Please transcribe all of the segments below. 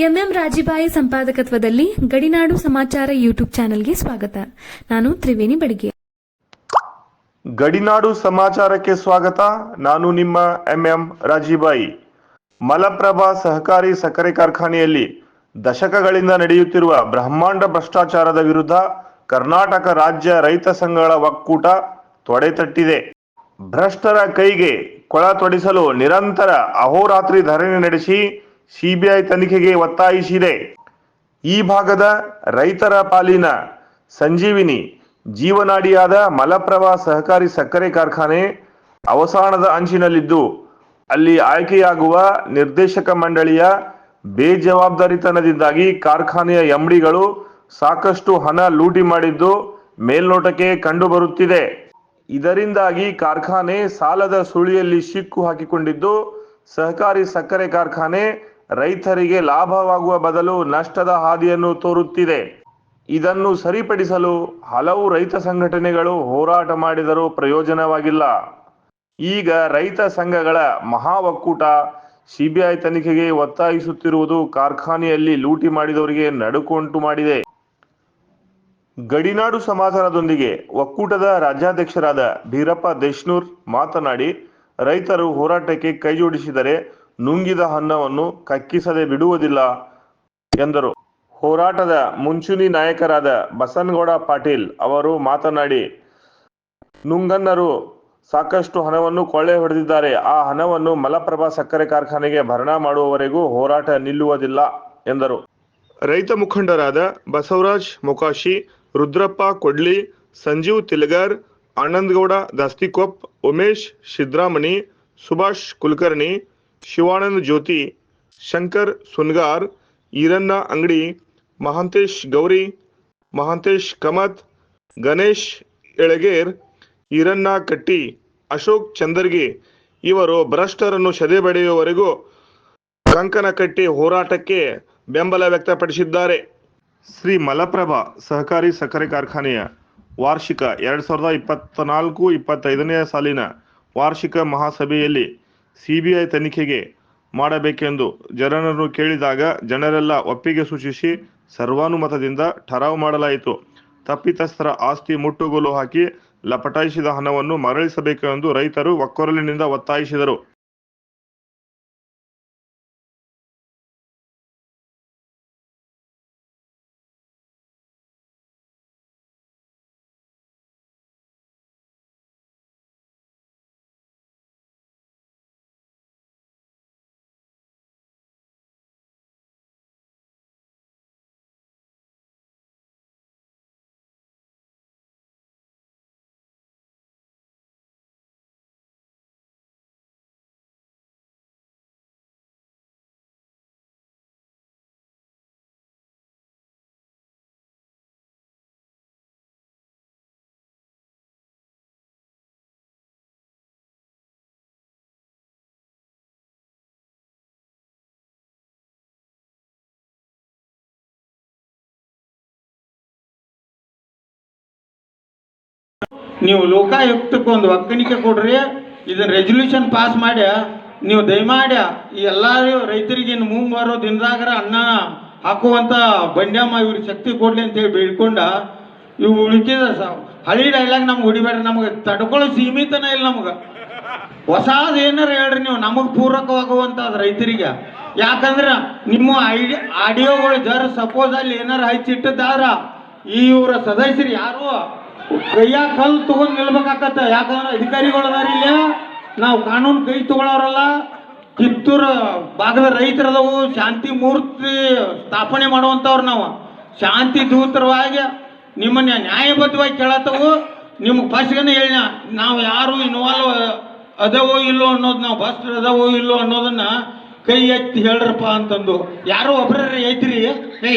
MM ರಾಜಿಬಾಯಿ ಸಂಪಾದಕತ್ವದಲ್ಲಿ ಗಡಿನಾಡು ಸಮಾಚಾರ YouTube ಚಾನೆಲ್ಗೆ ಸ್ವಾಗತ. ನಾನು ತ್ರಿವೇಣಿ ಬಡಿಗೆ. ಗಡಿನಾಡು ಸಮಾಚಾರಕ್ಕೆ ಸ್ವಾಗತ. ನಾನು ನಿಮ್ಮ ಎಂಎಂ ರಾಜಿಬಾಯಿ. ಮಲಪ್ರಭಾ ಸಹಕಾರಿ ಸಕ್ಕರೆ ಕಾರ್ಖಾನೆಯಲ್ಲಿ ದಶಕಗಳಿಂದ ನಡೆಯುತ್ತಿರುವ ಬ್ರಹ್ಮಾಂಡ ಭ್ರಷ್ಟಾಚಾರದ ವಿರುದ್ಧ ಕರ್ನಾಟಕ ರಾಜ್ಯ ರೈತ ಸಂಘಗಳ ಒಕ್ಕೂಟ ತೊಡೆತಟ್ಟಿದೆ. ಭ್ರಷ್ಟರ ಕೈಗೆ ಕೊಳ ತೊಡಿಸಲು ನಿರಂತರ ಅಹೋರಾತ್ರಿ ಧರಣಿ ನಡೆಸಿ ಸಿಬಿಐ ತನಿಖೆಗೆ ಒತ್ತಾಯಿಸಿದೆ. ಈ ಭಾಗದ ರೈತರ ಪಾಲಿನ ಸಂಜೀವಿನಿ ಜೀವನಾಡಿಯಾದ ಮಲಪ್ರಭಾ ಸಹಕಾರಿ ಸಕ್ಕರೆ ಕಾರ್ಖಾನೆ ಅವಸಾನದ ಅಂಚಿನಲ್ಲಿದ್ದು, ಅಲ್ಲಿ ಆಯ್ಕೆಯಾಗುವ ನಿರ್ದೇಶಕ ಮಂಡಳಿಯ ಬೇಜವಾಬ್ದಾರಿತನದಿಂದಾಗಿ ಕಾರ್ಖಾನೆಯ ಎಂಡಿಗಳು ಸಾಕಷ್ಟು ಹಣ ಲೂಟಿ ಮಾಡಿದ್ದು ಮೇಲ್ನೋಟಕ್ಕೆ ಕಂಡುಬರುತ್ತಿದೆ. ಇದರಿಂದಾಗಿ ಕಾರ್ಖಾನೆ ಸಾಲದ ಸುಳಿಯಲ್ಲಿ ಸಿಕ್ಕು ಹಾಕಿಕೊಂಡಿದ್ದು, ಸಹಕಾರಿ ಸಕ್ಕರೆ ಕಾರ್ಖಾನೆ ರೈತರಿಗೆ ಲಾಭವಾಗುವ ಬದಲು ನಷ್ಟದ ಹಾದಿಯನ್ನು ತೋರುತ್ತಿದೆ. ಇದನ್ನು ಸರಿಪಡಿಸಲು ಹಲವು ರೈತ ಸಂಘಟನೆಗಳು ಹೋರಾಟ ಮಾಡಿದರೂ ಪ್ರಯೋಜನವಾಗಿಲ್ಲ. ಈಗ ರೈತ ಸಂಘಗಳ ಮಹಾ ಒಕ್ಕೂಟ ಸಿಬಿಐ ತನಿಖೆಗೆ ಒತ್ತಾಯಿಸುತ್ತಿರುವುದು ಕಾರ್ಖಾನೆಯಲ್ಲಿ ಲೂಟಿ ಮಾಡಿದವರಿಗೆ ನಡುಕುಂಟು ಮಾಡಿದೆ. ಗಡಿನಾಡು ಸಮಾಚಾರದೊಂದಿಗೆ ಒಕ್ಕೂಟದ ರಾಜ್ಯಾಧ್ಯಕ್ಷರಾದ ಬೀರಪ್ಪ ದೇಶನೂರ್ ಮಾತನಾಡಿ, ರೈತರು ಹೋರಾಟಕ್ಕೆ ಕೈಜೋಡಿಸಿದರೆ ನುಂಗಿದ ಅನ್ನವನ್ನು ಕಕ್ಕಿಸದೆ ಬಿಡುವುದಿಲ್ಲ ಎಂದರು. ಹೋರಾಟದ ಮುಂಚೂಣಿ ನಾಯಕರಾದ ಬಸನಗೌಡ ಪಾಟೀಲ್ ಅವರು ಮಾತನಾಡಿ, ನುಂಗನ್ನರು ಸಾಕಷ್ಟು ಹಣವನ್ನು ಕೊಳ್ಳೆ ಹೊಡೆದಿದ್ದಾರೆ. ಆ ಹಣವನ್ನು ಮಲಪ್ರಭಾ ಸಕ್ಕರೆ ಕಾರ್ಖಾನೆಗೆ ಭರಣ ಮಾಡುವವರೆಗೂ ಹೋರಾಟ ನಿಲ್ಲುವುದಿಲ್ಲ ಎಂದರು. ರೈತ ಮುಖಂಡರಾದ ಬಸವರಾಜ್ ಮೊಕಾಶಿ, ರುದ್ರಪ್ಪ ಕೊಡ್ಲಿ, ಸಂಜೀವ್ ತಿಲಗರ್, ಆನಂದಗೌಡ ದಾಸ್ತಿಕೊಪ್, ಉಮೇಶ್ ಸಿದ್ರಾಮಣಿ, ಸುಭಾಷ್ ಕುಲಕರ್ಣಿ, ಶಿವಾನಂದ್ ಜ್ಯೋತಿ, ಶಂಕರ್ ಸುನ್ಗಾರ್, ಈರಣ್ಣ ಅಂಗಡಿ, ಮಹಾಂತೇಶ್ ಗೌರಿ, ಮಹಾಂತೇಶ್ ಕಮತ್, ಗಣೇಶ್ ಎಳಗೇರ್, ಈರಣ್ಣ ಕಟ್ಟಿ, ಅಶೋಕ್ ಚಂದರ್ಗಿ ಇವರು ಭ್ರಷ್ಟರನ್ನು ಸದೆಬಡಿಯುವವರೆಗೂ ಕಂಕಣ ಕಟ್ಟಿ ಹೋರಾಟಕ್ಕೆ ಬೆಂಬಲ ವ್ಯಕ್ತಪಡಿಸಿದ್ದಾರೆ. ಶ್ರೀ ಮಲಪ್ರಭಾ ಸಹಕಾರಿ ಸಕ್ಕರೆ ಕಾರ್ಖಾನೆಯ ವಾರ್ಷಿಕ 2024-25ನೇ ಸಾಲಿನ ವಾರ್ಷಿಕ ಮಹಾಸಭೆಯಲ್ಲಿ ಸಿಬಿಐ ತನಿಖೆಗೆ ಮಾಡಬೇಕೆಂದು ಜನರನ್ನು ಕೇಳಿದಾಗ ಜನರೆಲ್ಲ ಒಪ್ಪಿಗೆ ಸೂಚಿಸಿ ಸರ್ವಾನುಮತದಿಂದ ಠರಾವು ಮಾಡಲಾಯಿತು. ತಪ್ಪಿತಸ್ಥರ ಆಸ್ತಿ ಮುಟ್ಟುಗೋಲು ಹಾಕಿ ಲಪಟಾಯಿಸಿದ ಹಣವನ್ನು ಮರಳಿಸಬೇಕು ಎಂದು ರೈತರು ಒಕ್ಕೊರಲಿನಿಂದ ಒತ್ತಾಯಿಸಿದರು. ನೀವು ಲೋಕಾಯುಕ್ತಕ್ಕೆ ಒಂದು ಒಕ್ಕಣಿಕೆ ಕೊಡ್ರಿ, ಇದನ್ನ ರೆಸಲ್ಯೂಷನ್ ಪಾಸ್ ಮಾಡಿ ನೀವು ದಯಮಾಡಿ ಈ ಎಲ್ಲರೂ ರೈತರಿಗೆ ಇನ್ನು ಮುಂಬರೋ ದಿನದಾಗ ಅನ್ನ ಹಾಕುವಂಥ ಬಂಡ್ಯಮ್ಮ ಇವ್ರಿಗೆ ಶಕ್ತಿ ಕೊಡ್ಲಿ ಅಂತೇಳಿ ಬೇಡ್ಕೊಂಡ ಇವು ಉಳಿಕಿದ ಹಳಿ ಡೈಲಾಗ್ ನಮ್ಗೆ ಹೊಡಿಬೇಡ್ರಿ, ನಮ್ಗೆ ತಡ್ಕೊಳ್ಳೋ ಸೀಮಿತನೇ ಇಲ್ಲ ನಮ್ಗೆ. ಹೊಸಾದ ಏನಾರು ಹೇಳ್ರಿ ನೀವು, ನಮಗೆ ಪೂರಕವಾಗುವಂಥದ್ದು ರೈತರಿಗೆ. ಯಾಕಂದ್ರೆ ನಿಮ್ಮ ಆಡಿಯೋಗಳು ಸಪೋಸ್ ಅಲ್ಲಿ ಏನಾರು ಹಚ್ಚಿಟ್ಟಿದ್ದಾರ ಈ ಇವರ ಸದಸ್ಯರು ಯಾರು ಕೈಯಾಗ ಕಲ್ಲು ತಗೊಂಡ್ ನಿಲ್ಬೇಕಾಗತ್ತ. ಯಾಕಂದ್ರೆ ಅಧಿಕಾರಿಗಳು ಅದಾರ ಇಲ್ಲ, ನಾವು ಕಾನೂನು ಕೈ ತಗೊಳ್ಳೋರಲ್ಲ. ಕಿತ್ತೂರು ಭಾಗದ ರೈತರದವು ಶಾಂತಿ ಮೂರ್ತಿ ಸ್ಥಾಪನೆ ಮಾಡುವಂಥವ್ರು ನಾವು. ಶಾಂತಿ ದೂತರವಾಗಿ ನಿಮ್ಮನ್ನ ನ್ಯಾಯಬದ್ಧವಾಗಿ ಕೇಳತ್ತವು. ನಿಮ್ಗೆ ಫಸ್ಟ್ಗನೆ ಹೇಳಿ, ನಾವು ಯಾರು ಇನ್ವಾಲ್ವ್ ಅದವೋ ಇಲ್ಲೋ ಅನ್ನೋದು, ನಾವು ಫಸ್ಟ್ ಅದವೋ ಇಲ್ಲೋ ಅನ್ನೋದನ್ನ ಕೈ ಎತ್ತಿ ಹೇಳ್ರಪ್ಪ ಅಂತಂದು. ಯಾರು ಒಬ್ರ ಐತ್ರಿ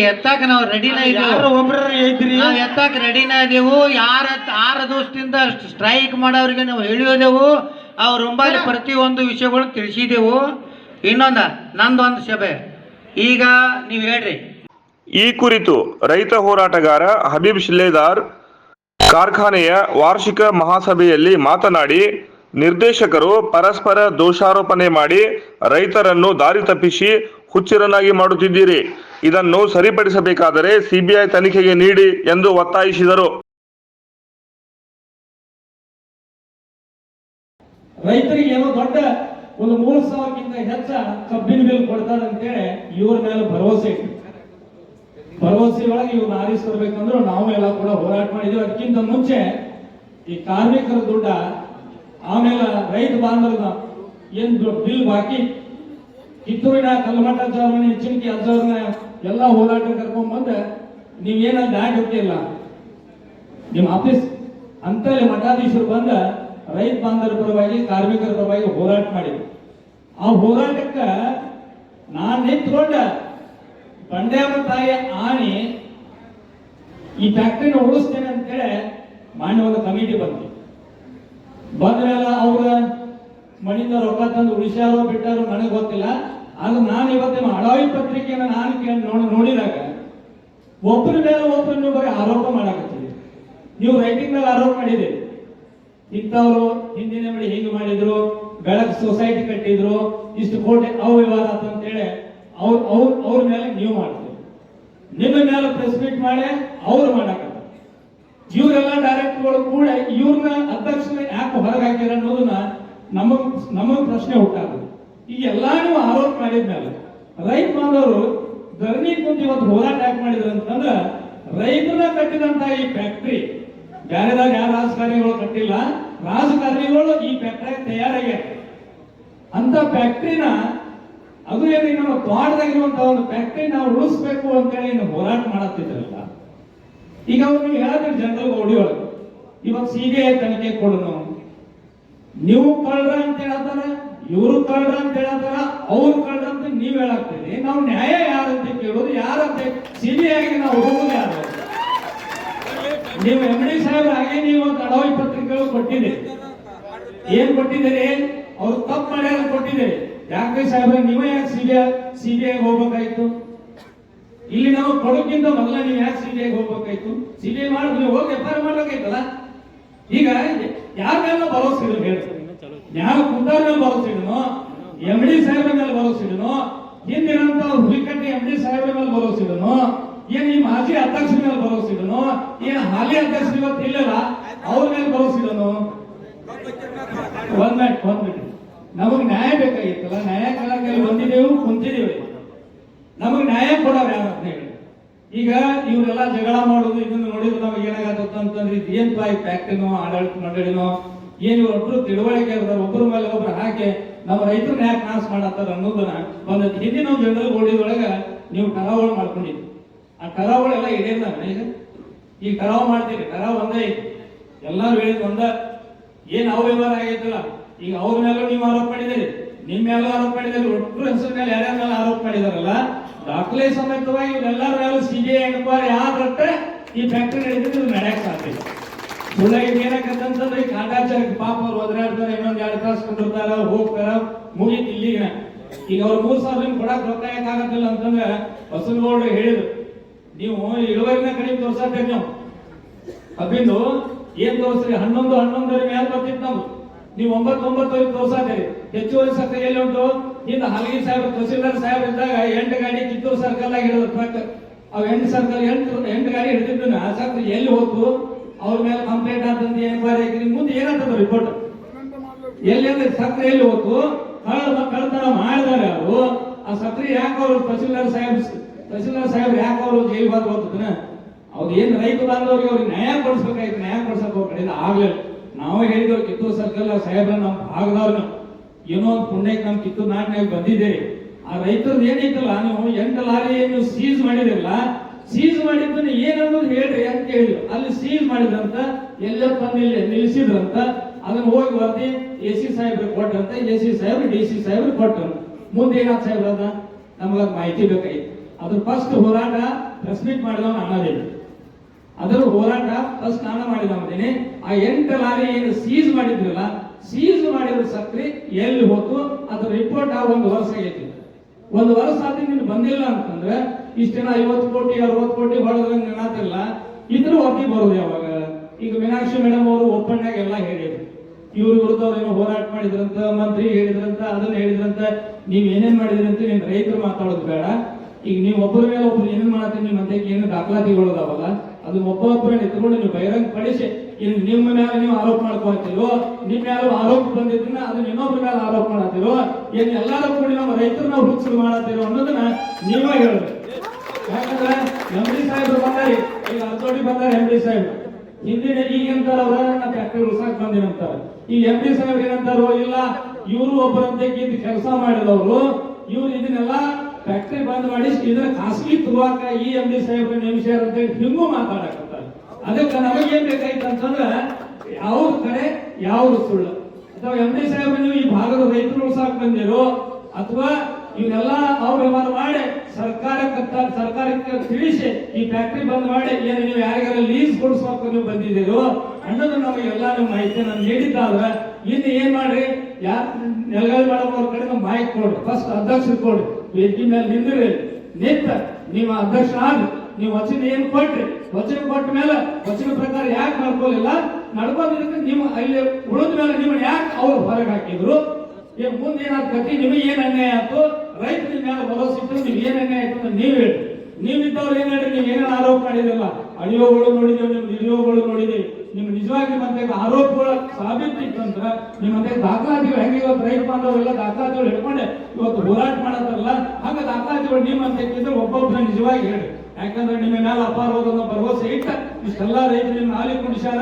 ಎತ್ತಾಕ ನಾವು ರೆಡಿನ ಇದ್ದೀವಿ. ಯಾರು ಒಬ್ರ ಐತ್ರಿ ನಾವು ಎತ್ತಾಕ ರೆಡಿನ ಇದೀವು. 6 ದಿವಸದಿಂದ ಸ್ಟ್ರೈಕ್ ಮಾಡೋರಿಗೆ ನಾವು ಹೇಳಿದೆವು. ಅವ್ರ ಮುಂಬಾಲಿ ಪ್ರತಿಯೊಂದು ವಿಷಯಗಳು ತಿಳಿಸಿದೆವು. ನಂದೊಂದು ಸಭೆ ಈಗ ನೀವು ಹೇಳ್ರಿ. ಈ ಕುರಿತು ರೈತ ಹೋರಾಟಗಾರ ಹಬೀಬ್ ಶಿಲ್ಲೇದಾರ್ ಕಾರ್ಖಾನೆಯ ವಾರ್ಷಿಕ ಮಹಾಸಭೆಯಲ್ಲಿ ಮಾತನಾಡಿ, ನಿರ್ದೇಶಕರು ಪರಸ್ಪರ ದೋಷಾರೋಪಣೆ ಮಾಡಿ ರೈತರನ್ನು ದಾರಿ ತಪ್ಪಿಸಿ ಹುಚ್ಚರನ್ನಾಗಿ ಮಾಡುತ್ತಿದ್ದೀರಿ. ಇದನ್ನು ಸರಿಪಡಿಸಬೇಕಾದರೆ ಸಿಬಿಐ ತನಿಖೆಗೆ ನೀಡಿ ಎಂದು ಒತ್ತಾಯಿಸಿದರು. ರೈತರಿಗೆ ಏನೋ ದೊಡ್ಡ ಒಂದು 3,000ಕ್ಕಿಂತ ಹೆಚ್ಚ ಕಬ್ಬಿನ ಬಿಲ್ ಕೊಡ್ತಾರೆ ಅಂತೇಳಿ ಇವ್ರ ಮೇಲೆ ಭರವಸೆ ಇಟ್ಟು ಭರವಸೆ ಒಳಗೆ ಇವ್ರು ಆರಿಸ್ಕೊಡ್ಬೇಕಂದ್ರೆ ನಾವು ಎಲ್ಲ ಕೂಡ ಹೋರಾಟ ಮಾಡಿದ್ವಿ. ಅದಕ್ಕಿಂತ ಮುಂಚೆ ಈ ಕಾರ್ಮಿಕರ ದುಡ್ಡ, ಆಮೇಲೆ ರೈತ ಬಾಂಧವರ ಏನ್ ಬಿಲ್ ಬಾಕಿ, ಕಿತ್ತೂರಿನ ಕಲ್ಮಠ ಅಜ್ಜವ್ರನ್ನ, ಚಿಂಕಿ ಅಜ್ಜವ್ರನ್ನ ಎಲ್ಲ ಹೋರಾಟ ಕರ್ಕೊಂಡ್ ಬಂದ ನೀವೇನ ದಾಟಿ ಹೋಗ್ತಿಲ್ಲ ನಿಮ್ಮ ಆಫೀಸ್ ಅಂತೇಳಿ ಮಠಾಧೀಶರು ಬಂದ ರೈತ ಬಾಂಧವರ ಪರವಾಗಿ, ಕಾರ್ಮಿಕರ ಪರವಾಗಿ ಹೋರಾಟ ಮಾಡಿದ್ವಿ. ಆ ಹೋರಾಟಕ್ಕ ನಾನ್ ನಿಂತ್ಕೊಂಡ ಬಂಡ್ಯಾಮ ತಾಯಿಯ ಆಣಿ ಈ ಫ್ಯಾಕ್ಟ್ರಿನ ಉಳಿಸ್ತೇನೆ ಅಂತೇಳಿ ಮಾನ್ಯ ಒಂದು ಕಮಿಟಿ ಬಂತು. ಬಂದ ಮೇಲೆ ಅವ್ರ ಮಣಿಯಿಂದ ರೊಕ್ಕ ತಂದು ಉಳಿಸ್ಯಾರೋ ಬಿಟ್ಟಾರೋ ನನಗೆ ಗೊತ್ತಿಲ್ಲ. ಆದ್ರೆ ನಾನು ಇವತ್ತು ಅಡಾವಿ ಪತ್ರಿಕೆಯನ್ನು ನಾನು ನೋಡಿದಾಗ ಒಬ್ಬರ ಮೇಲೆ ಒಬ್ಬರು ನೀವು ಬರೀ ಆರೋಪ ಮಾಡಕತ್ತೀರಿ. ನೀವು ರೈಟಿಂಗ್ ಮೇಲೆ ಆರೋಪ ಮಾಡಿದ್ದೀರಿ, ಇಂಥವ್ರು ಹಿಂದಿನ ಬಳಿ ಹಿಂಗ್ ಮಾಡಿದ್ರು, ಬೆಳಕು ಸೊಸೈಟಿ ಕಟ್ಟಿದ್ರು, ಇಷ್ಟು ಕೋಟಿ ಅವ್ಯವಹಾರ ಅಂತೇಳಿ ಅವ್ರ ಮೇಲೆ ನೀವು ಮಾಡ್ತೀರಿ. ನಿಮ್ಮ ಮೇಲೆ ಪ್ರೆಸ್ ಮೀಟ್ ಮಾಡಿ ಅವ್ರು ಮಾಡಕತ್ತ. ಇವರೆಲ್ಲ ಡೈರೆಕ್ಟರ್ಗಳು ಕೂಡ ಇವ್ರನ್ನ ಅಧ್ಯಕ್ಷನ ಯಾಕೆ ಹೊರಗೆ ಹಾಕಿರ ಅನ್ನೋದನ್ನ ನಮಗ್ ಪ್ರಶ್ನೆ ಹುಟ್ಟಾಗ ಈಗ ಎಲ್ಲಾ ನೀವು ಆರೋಪ ಮಾಡಿದ್ಮೇಲೆ ರೈತ ಬಾಂಧವರು ಧರಣಿ ಕುಂತು ಇವತ್ತು ಹೋರಾಟ ಯಾಕೆ ಮಾಡಿದ್ರು ಅಂತಂದ್ರ ರೈತರನ್ನ ಕಟ್ಟಿದಂತ ಈ ಫ್ಯಾಕ್ಟ್ರಿ ಬೇರೆದಾಗ ಯಾರ ರಾಜಕಾರಣಿಗಳು ಕಟ್ಟಿಲ್ಲ, ರಾಜಕಾರಣಿಗಳು ಈ ಫ್ಯಾಕ್ಟ್ರಿ ತಯಾರಾಗ್ಯಾರ. ಅಂತ ಫ್ಯಾಕ್ಟ್ರಿನ ಅದು ಏನಿ ನಮ್ಮ ತೋಟದಾಗಿರುವಂತ ಒಂದು ಫ್ಯಾಕ್ಟ್ರಿ ನಾವು ಉಳಿಸ್ಬೇಕು ಅಂತೇಳಿ ಹೋರಾಟ ಮಾಡತ್ತಿದ್ರಲ್ಲ. ಈಗ ಅವ್ರು ನೀವು ಹೇಳಿದ್ರೆ ಜನರಲ್ ಓಡಿ ಒಳಗೆ ಇವತ್ತು ಸಿಬಿಐ ತನಿಖೆ ಕೊಡೋನು, ನೀವು ಕಳ್ರ ಅಂತ ಹೇಳ್ತಾರ, ಇವರು ಕಳ್ರ ಅಂತ ಹೇಳ್ತಾರ, ಅವ್ರು ಕಳ್ರ ಅಂತ ನೀವ್ ಹೇಳಾಗ್ತೀರಿ. ನಾವು ನ್ಯಾಯ ಯಾರಂತ ಕೇಳೋದು, ಯಾರಂತ ಸಿಬಿಐಗೆ ನಾವು ಹೋಗೋದು ಯಾರು? ನೀವು MD ಸಾಹೇಬ್ರ ಹಾಗೆ ನೀವು ಒಂದು ಅಡಾವಿ ಪತ್ರಿಕೆಗಳು ಕೊಟ್ಟಿದ್ದೀರಿ. ಏನ್ ಕೊಟ್ಟಿದ್ದೀರಿ? ಅವ್ರು ತಪ್ಪು ಮಾಡ್ಯಾರ ಕೊಟ್ಟಿದ್ದೀರಿ. ಯಾಕೆ ಸಾಹೇಬ್ರ ನೀವೇ ಯಾಕೆ ಸಿಬಿಐ ಹೋಗ್ಬೇಕಾಯ್ತು? ಇಲ್ಲಿ ನಾವು ಕೊಡೋಕ್ಕಿಂತ ಮೊದಲ ನೀವು ಯಾಕೆ ಸಿಬಿಐ ಹೋಗ್ಬೇಕಾಯ್ತು? ಸಿಬಿಐ ಮಾಡಿದ್ರೆ ನೀವು ಹೋಗಿ FIR ಮಾಡ್ಬೇಕಾಯ್ತಲ್ಲ. ಈಗ ಯಾರ ಮೇಲೆ ಭರವಸೆ ಇದ್ರು ಹೇಳಿ? ನ್ಯಾಯ ಕುಂದಾರ ಮೇಲೆ ಭರವಸೆ ಇಡನು, MD ಸಾಹೇಬ್ರ ಮೇಲೆ ಭರವಸೆ ಇಡನು, ಹಿಂದಿರಂತ ಹುಲಿಕಟ್ಟಿ MD ಸಾಹೇಬ್ರ ಮೇಲೆ ಭರವಸೆ ಇಡನು, ಏನ್ ಈ ಮಾಜಿ ಅಧ್ಯಕ್ಷರ ಮೇಲೆ ಭರವಸೆ ಇಡನು, ಏನ್ ಹಾಲಿ ಅಧ್ಯಕ್ಷರು ಇವತ್ತು ಇಲ್ಲಲ್ಲ ಅವ್ರ ಮೇಲೆ ಭರವಸೆ ಇಡನು? ಒಂದ್ ಮಿನಿಟ್ ನಮಗ್ ನ್ಯಾಯ ಬೇಕಾಗಿತ್ತಲ್ಲ. ನ್ಯಾಯ ಕೇಳಕ್ಕೆ ಬಂದಿದ್ದೇವು, ಕುಂತಿದ್ದೇವೆ. ನಮಗ್ ನ್ಯಾಯ ಕೊಡೋರು ಯಾರು ಅಂತ ಹೇಳಿ ಈಗ ಇವರೆಲ್ಲ ಜಗಳ ಮಾಡೋದು ಇದನ್ನು ನೋಡಿದ್ರೆ ನಮಗೆ ಏನಾಗತ್ತ ಅಂತಂದ್ರೆ ಏನ್ ಈ ಫ್ಯಾಕ್ಟ್ರಿನೋ ಆಡಳಿತ ಮಂಡಳಿನೋ ಏನ್ ಇವರೊಬ್ರು ತಿಳುವಳಿಕೆ ಇರ್ತಾರೆ, ಒಬ್ಬರ ಮೇಲೆ ಒಬ್ರು ಹಾಕಿ ನಮ್ಮ ರೈತರನ್ನ ಯಾಕೆ ನಾಶ ಮಾಡತ್ತಾರ ಅನ್ನೋದನ್ನ ಬಂದದ್ದು. ಹಿಂದಿನ ಒಂದು ಜನರಲ್ ಬೋರ್ಡಿದೊಳಗ ನೀವು ಕರಾವಳಿ ಮಾಡ್ಕೊಂಡಿದ್ವಿ. ಆ ಕರಾವಳೆಲ್ಲ ಇಡೇರ್ದಾವ. ಈಗ ಕರಾವ್ ಮಾಡ್ತೀರಿ, ಕರಾವ್ ಒಂದೇ ಐತಿ, ಎಲ್ಲಾರು ಹೇಳಿದ್ ಒಂದ. ಏನ್ ಅವ್ಯವಹಾರ ಆಗೈತಿಲ್ಲ, ಈಗ ಅವ್ರ ಮೇಲೂ ನೀವು ಆರೋಪ ಮಾಡಿದಿರಿ, ನಿಮ್ ಮೇಲೂ ಆರೋಪ ಮಾಡಿದಿರಿ, ಒಟ್ಟರು ಹೆಸರು ಮೇಲೆ ಯಾರ್ಯಾರ ಮೇಲೆ ಆರೋಪ ಮಾಡಿದಾರಲ್ಲ, ದಾಖಲೆ ಸಮೇತವಾಗಿ ಇವರೆಲ್ಲರ ಮೇಲೂ ಸಿಬಿಐ ಎನ್ಕ್ವೈರಿ ಯಾವ್ದ್ರೆ ಈ ಫ್ಯಾಕ್ಟ್ರಿ ನಡೆದಿದ್ದು ನಡೆಯಕ್ ಸಾಧ್ಯ. ಸುಳ್ಳ ಏನಾಗತ್ತಂತಂದ್ರೆ ಈ ಕಾಟಾಚಾರಕ್ಕೆ ಪಾಪ ಅವ್ರು ಒದರಾಡ್ತಾರೆ, ಇನ್ನೊಂದ್ 2 ತಾಸು ಕೊಂಡಿರ್ತಾರ, ಹೋಗ್ತಾರ, ಮುಗೀತು ಇಲ್ಲಿಗ. ಈಗ ಅವ್ರು 3,000 ಕೊಡಕ್ ರೊಕ್ಕ ಆಗತ್ತಿಲ್ಲ ಅಂತಂದ್ರೆ ಬಸವನಗೌಡರು ಹೇಳಿದ್ರು, ನೀವು ಇಳುವರಿನ ಕಡಿಮೆ ತೋರ್ಸತ್ತೇವೆ. ನಾವು ಕಬ್ಬಿಂದು ಏನ್ ತೋರಿಸ್ರಿ? 11 ಮೇಲೆ ಬರ್ತಿತ್ತು ನಮ್ದು. ನೀವು 9 ತೋರ್ಸಾತೀರಿ. ಹೆಚ್ಚುವರಿ ಸಕ್ಕರೆ ಎಲ್ಲಿ ಉಂಟು? ಇಂದ ಹಲಗಿ ಸಾಹೇಬ್ ತಹಸೀಲ್ದಾರ್ ಸಾಹೇಬ್ ಇದ್ದಾಗ 8 ಗಾಡಿ ಕಿತ್ತೂರು ಸರ್ಕಲ್ ಆಗಿ ಹಿಡಿದ್ರು ಟ್ರಕ್. ಅವ್ 8 ಸರ್ಕಲ್ 8 ಗಾಡಿ ಹಿಡಿದಿದ್ದು ಆ ಸಕ್ಕರೆ ಎಲ್ಲಿ ಹೋಗ್ತು? ಅವ್ರ ಮೇಲೆ ಕಂಪ್ಲೇಂಟ್ ಆದಂತ ಎನ್ಕ್ವೈರಿ ಹಾಕಿ ಮುಂದೆ ಏನಾಗ್ತದ ರಿಪೋರ್ಟ್? ಎಲ್ಲಿ ಅಂದ್ರೆ ಸಕ್ಕರೆ ಎಲ್ಲಿ ಹೋಗ್ತು? ಕಳ್ತನ ಮಾಡಿದಾರೆ ಅವರು. ಆ ಸಕ್ಕರೆ ಯಾಕೆ ಅವರು ತಹಸೀಲ್ದಾರ್ ಸಾಹೇಬ್ ಯಾಕೆ ಅವರು ಜೈಲು ಬಾದ್ ಹೋಗ್ತದನ? ಅವ್ರು ಏನ್ ರೈತ ಬಾಂಧವರಿಗೆ ಅವ್ರಿಗೆ ನ್ಯಾಯ ಕೊಡಿಸ್ಬೇಕಾಯ್ತು, ನ್ಯಾಯ ಕೊಡ್ಸಕ್ ಹೋಗ್ಬೇಡಿ. ಆಗ್ಲಿಲ್ಲ. ನಾವೇ ಹೇಳಿದ್ವಿ ಕಿತ್ತೂರು ಸರ್ಕಲ್ ಸಾಹೇಬ್ರ ನಮ್ ಭಾಗದವ್ರು ಏನೋ ಒಂದು ಪುಣ್ಯಕ್ಕೆ ನಮ್ ಕಿತ್ತೂರು ನಾಡಿನಾಗ ಬಂದಿದ್ದೇವೆ. ಆ ರೈತರದ್ದು ಏನೈತಲ್ಲ, ನೀವು 8 ಲಾರಿ ಏನು ಸೀಸ್ ಮಾಡಿದಿರಲ್ಲ, ಸೀಸ್ ಮಾಡಿದ್ದನ್ನ ಏನನ್ನೋದು ಹೇಳ್ರಿ ಅಂತ ಕೇಳಿದ್ವಿ. ಅಲ್ಲಿ ಸೀಸ್ ಮಾಡಿದ್ರಂತ, ಎಲ್ಲ ತಂದು ನಿಲ್ಲಿಸಿದ್ರಂತ, ಅದನ್ನ ಹೋಗಿ ವರದಿ AC ಸಾಹೇಬ್ರಿಗೆ ಕೊಟ್ರಂತ, AC ಸಾಹೇಬ್ರು DC ಸಾಹೇಬ್ರಿಗೆ ಕೊಟ್ರಂತ. ಮುಂದೆ ಏನಾದ ಸಾಹೇಬ್ರ ಅದ ನಮಗದ್ ಮಾಹಿತಿ ಬೇಕಾಗಿತ್ತು. ಅದ್ರ ಫಸ್ಟ್ ಹೋರಾಟ ಪ್ರೆಸ್ ಮೀಟ್ ಮಾಡಿದವ ನಾನದೇ. ಅದರ ಹೋರಾಟ ಫಸ್ಟ್ ನಾನು ಮಾಡಿದವನೇನೆ. ಆ 8 ಲಾರಿ ಏನು ಸೀಸ್ ಮಾಡಿದ್ರಲ್ಲ, ಸೀಸ್ ಮಾಡಿದ್ರ ಸಕ್ರಿ ಎಲ್ಲಿ ಹೋತು ಅದ್ರ ರಿಪೋರ್ಟ್ 1 ವರ್ಷ ಆಗೈತಿ. 1 ವರ್ಷ ಆದ್ರೆ ನೀನು ಬಂದಿಲ್ಲ ಅಂತಂದ್ರೆ ಇಷ್ಟೇನ 50 ಕೋಟಿ 60 ಕೋಟಿ ಹೊಡೆದಂಗೆ ನೆನಾತಿಲ್ಲ, ಇದ್ರ ವರದಿ ಬರೋದು ಯಾವಾಗ? ಈಗ ಮೀನಾಕ್ಷಿ ಮೇಡಮ್ ಅವರು ಒಪ್ಪಂಡಾಗ ಎಲ್ಲ ಹೇಳಿದ್ರು, ಇವ್ರ ವಿರುದ್ಧ ಏನೋ ಹೋರಾಟ ಮಾಡಿದ್ರಂತ, ಮಂತ್ರಿ ಹೇಳಿದ್ರಂತ, ಅದನ್ನ ಹೇಳಿದ್ರಂತ, ನೀವ್ ಏನೇನ್ ಮಾಡಿದ್ರಂತ ನೀನ್ ರೈತರು ಮಾತಾಡೋದು ಬೇಡ. ಈಗ ನೀವು ಒಬ್ಬರ ಮೇಲೆ ಒಬ್ರು ಏನೇನ್ ಮಾಡತ್ತೀರಿ, ನಿಮ್ಮ ಮಂತ್ರಿಗೆ ಏನು ದಾಖಲಾತಿಗಳದಾವಲ್ಲ ಅದನ್ನ ಒಬ್ಬೊಬ್ಬರನ್ನ ಎತ್ಕೊಂಡು ನೀವು ಬಹಿರಂಗ ಪಡಿಸಿ ಇನ್ನು ನಿಮ್ಮ ಮೇಲೆ ನೀವು ಆರೋಪ ಮಾಡ್ಕೊಳ್ತೀರೋ, ನಿಮ್ಮ ಮೇಲೆ ಆರೋಪ ಬಂದಿದ್ದನ್ನ ಅದನ್ನ ಇನ್ನೊಬ್ಬರ ಮೇಲೆ ಆರೋಪ ಮಾಡತ್ತೀರೋ, ಏನ್ ಎಲ್ಲಾರು ಕೂಡಿ ನಮ್ಮ ರೈತರನ್ನ ಹುಚ್ಚು ಮಾಡತ್ತೀರೋ ಅನ್ನೋದನ್ನ ನೀವೇ ಹೇಳ್ಬೇಕು. ಯಾಕಂದ್ರೆ ಎಂ.ಡಿ. ಸಾಹೇಬ್ರು ಬಂದಾರಿ, ಈಗ ಅರ್ಧೋಡಿ ಬಂದಾರ ಎಂ.ಡಿ. ಸಾಹೇಬ್ರು. ಹಿಂದಿನ ಈಗಂತಾರ ಅವರನ್ನ ಫ್ಯಾಕ್ಟರಿ ಉಳ್ಸಾಕ್ ಬಂದಿರಂತಾರ. ಈ ಎಂ.ಡಿ. ಸಾಹೇಬ್ ಏನಂತಾರೋ, ಇಲ್ಲ ಇವರು ಒಬ್ಬರಂತೆ ಕಿಂತ ಕೆಲಸ ಮಾಡಿದವರು, ಇವ್ರು ಇದನ್ನೆಲ್ಲ ಫ್ಯಾಕ್ಟರಿ ಬಂದ್ ಮಾಡಿ ಇದನ್ನ ಖಾಸಗಿ ತರುವಾಕ ಈ ಎಂ.ಡಿ. ಸಾಹೇಬ್ರು ನೇಮಿಸ್ಯಾರ ಅಂತ ಹೇಳಿ ಹಿಂಗೂ ಮಾತಾಡಕತ್ತಾರೆ. ಅದಕ್ಕೆ ನಮಗೇನ್ ಬೇಕಾಯ್ತು ಅಂತಂದ್ರ ಯಾವ್ದು ಕರೆ ಯಾವ್ದು ಸುಳ್ಳು, ಅಥವಾ ಎಂ.ಡಿ. ಸಾಹೇಬ್ರು ನೀವು ಈ ಭಾಗದ ರೈತರು ಉಳ್ಸಾಕ್ ಬಂದಿರೋ, ಅಥವಾ ಇವನ್ನೆಲ್ಲ ಅವ್ರ ವ್ಯವಹಾರ ಮಾಡಿ ಸರ್ಕಾರಕ್ಕೆ ತಿಳಿಸಿ ಈ ಫ್ಯಾಕ್ಟರಿ ಬಂದ್ ಮಾಡಿ ಏನು ನೀವು ಯಾರಿಗಾರ ಲೀಸ್ ಕೊಡಿಸ್ಬೇಕು ನೀವು ಬಂದಿದ್ದೀರೋ ಅನ್ನೋದು ನಮಗೆಲ್ಲ ನಿಮ್ಮ ಮಾಹಿತಿಯನ್ನು ನೀಡಿದ್ದಾದ್ರೆ ಇನ್ನು ಏನ್ ಮಾಡ್ರಿ, ಯಾರು ನೆಲಗಳಿ ಮಾಡೋವ್ರ ಕಡೆ ನಮ್ಮ ಮಾಹಿತಿ ಕೊಡ್ರಿ. ಫಸ್ಟ್ ಅಧ್ಯಕ್ಷರು ಕೊಡ್ರಿ, ವೇದಿಕೆ ಮೇಲೆ ನಿಂದ್ರಿ, ನಿಂತ ನಿಮ್ಮ ಅಧ್ಯಕ್ಷ ಆದ್ರಿ, ನೀವು ವಚನ ಏನ್ ಕೊಟ್ರಿ, ವಚನ ಕೊಟ್ಟ ಮೇಲೆ ವಚನ ಪ್ರಕಾರ ಯಾಕೆ ನಡ್ಕೊಳ್ಳಿಲ್ಲ, ನಡ್ಕೊಂಡಿದ್ದಕ್ಕೆ ನಿಮ್ಮ ಅಲ್ಲಿ ಉಳಿದ ಮೇಲೆ ನಿಮ್ಮನ್ನ ಯಾಕೆ ಅವ್ರು ಹೊರಗೆ ಹಾಕಿದ್ರು, ಮುಂದೆ ಏನಾದ್ರು ಕತಿ ನಿಮಗೆ ಏನ್ ಅನ್ಯಾಯ ಆಯ್ತು, ರೈತರ ಮೇಲೆ ಭರೋಸೆ ಇಟ್ಟು ನೀವು ಏನ್ ಅನ್ಯಾಯ ಆಯ್ತು ಅಂತ ನೀವ್ ಹೇಳಿ. ನೀವಿದ್ದವ್ರು ಏನ್ ಹೇಳಿ, ನೀವು ಏನೇನು ಆರೋಪ ಮಾಡಿದಿರಲ್ಲ, ಆಡಿಯೋಗಳು ನೋಡಿದೇವೆ, ನಿಮ್ ವಿಡಿಯೋಗಳು ನೋಡಿದೇವೆ, ನಿಮ್ ನಿಜವಾಗಿ ನಿಮ್ಮಂತೆ ಆರೋಪಗಳು ಸಾಬೀತಿತ್ತಂದ್ರ ನಿಮ್ಮಂತೆ ದಾಖಲಾತಿಗಳು ಹೆಂಗೆ ಇವತ್ತು ರೈತ ಬಾಂಧವರೆಲ್ಲ ದಾಖಲಾತಿಗಳು ಹಿಡ್ಕೊಂಡೆ ಇವತ್ತು ಹೋರಾಟ ಮಾಡತ್ತಾರಲ್ಲ, ಹಂಗ ದಾಖಲಾತಿಗಳು ನಿಮ್ಮಂತೆ ಇದ್ರೆ ಒಬ್ಬೊಬ್ಬರ ನಿಜವಾಗಿ ಹೇಳಿ. ಯಾಕಂದ್ರೆ ನಿಮ್ಮ ಮೇಲೆ ಅಪಾರವಾದ ಭರವಸೆ ಇಟ್ಟ ಇಷ್ಟೆಲ್ಲ ರೈತರು ನಿಮ್ಮ ಹಾಲಿ ಕುಣಿಸ್ಯಾರ.